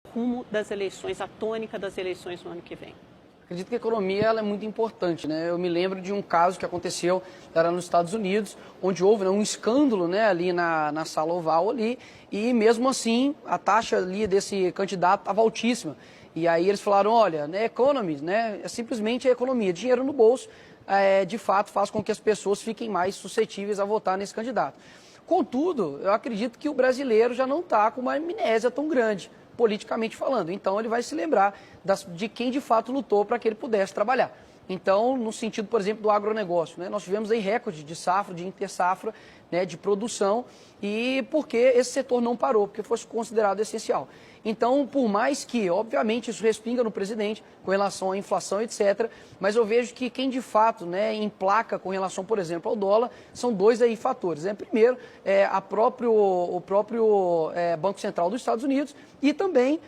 rumo das eleições, a tônica das eleições no ano que vem? Acredito que a economia ela é muito importante, né? Eu me lembro de um caso que aconteceu, era nos Estados Unidos, onde houve, né, um escândalo, né, ali na sala oval ali, e mesmo assim a taxa ali desse candidato estava altíssima. E aí eles falaram, olha, né, economy, né, é simplesmente a economia, dinheiro no bolso, de fato faz com que as pessoas fiquem mais suscetíveis a votar nesse candidato. Contudo, eu acredito que o brasileiro já não está com uma amnésia tão grande, politicamente falando. Então, ele vai se lembrar de quem de fato lutou para que ele pudesse trabalhar. Então, no sentido, por exemplo, do agronegócio, né? Nós tivemos aí recorde de safra, de intersafra, né, de produção, e porque esse setor não parou, porque fosse considerado essencial. Então, por mais que, obviamente, isso respinga no presidente com relação à inflação, etc., mas eu vejo que quem de fato, né, emplaca com relação, por exemplo, ao dólar, são dois aí fatores. Né? Primeiro, o próprio Banco Central dos Estados Unidos e também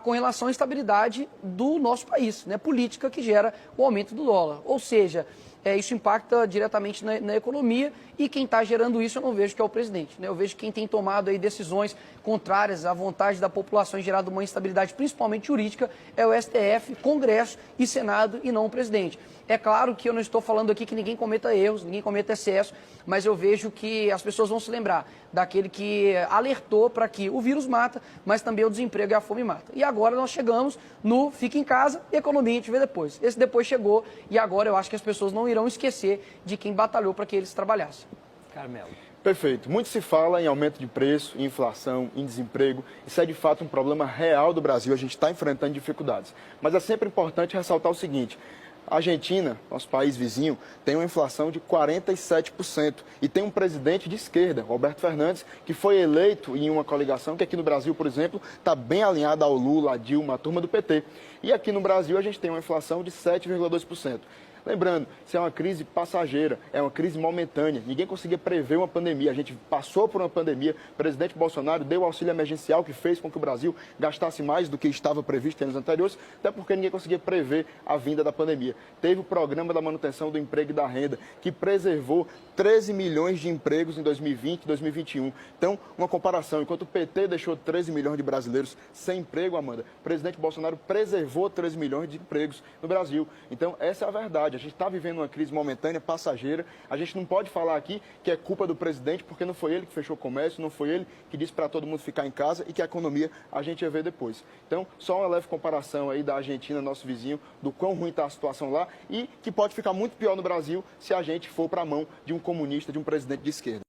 com relação à estabilidade do nosso país, né, política que gera o aumento do dólar. Ou seja, isso impacta diretamente na economia e quem está gerando isso eu não vejo que é o presidente. Né? Eu vejo que quem tem tomado aí decisões contrárias à vontade da população e gerado uma instabilidade, principalmente jurídica, é o STF, Congresso e Senado e não o presidente. É claro que eu não estou falando aqui que ninguém cometa erros, ninguém cometa excesso, mas eu vejo que as pessoas vão se lembrar daquele que alertou para que o vírus mata, mas também o desemprego e a fome mata. E agora nós chegamos no fica em casa, economia a gente vê depois. Esse depois chegou e agora eu acho que as pessoas não irão esquecer de quem batalhou para que eles trabalhassem. Carmelo. Perfeito. Muito se fala em aumento de preço, em inflação, em desemprego. Isso é de fato um problema real do Brasil. A gente está enfrentando dificuldades. Mas é sempre importante ressaltar o seguinte. A Argentina, nosso país vizinho, tem uma inflação de 47% e tem um presidente de esquerda, Roberto Fernandes, que foi eleito em uma coligação que aqui no Brasil, por exemplo, está bem alinhada ao Lula, à Dilma, à turma do PT. E aqui no Brasil a gente tem uma inflação de 7,2%. Lembrando, isso é uma crise passageira, é uma crise momentânea. Ninguém conseguia prever uma pandemia. A gente passou por uma pandemia. O presidente Bolsonaro deu auxílio emergencial que fez com que o Brasil gastasse mais do que estava previsto em anos anteriores, até porque ninguém conseguia prever a vinda da pandemia. Teve o programa da manutenção do emprego e da renda, que preservou 13 milhões de empregos em 2020 e 2021. Então, uma comparação, enquanto o PT deixou 13 milhões de brasileiros sem emprego, Amanda, o presidente Bolsonaro preservou 13 milhões de empregos no Brasil. Então, essa é a verdade. A gente está vivendo uma crise momentânea, passageira. A gente não pode falar aqui que é culpa do presidente, porque não foi ele que fechou o comércio, não foi ele que disse para todo mundo ficar em casa e que a economia a gente ia ver depois. Então, só uma leve comparação aí da Argentina, nosso vizinho, do quão ruim está a situação lá e que pode ficar muito pior no Brasil se a gente for para a mão de um comunista, de um presidente de esquerda.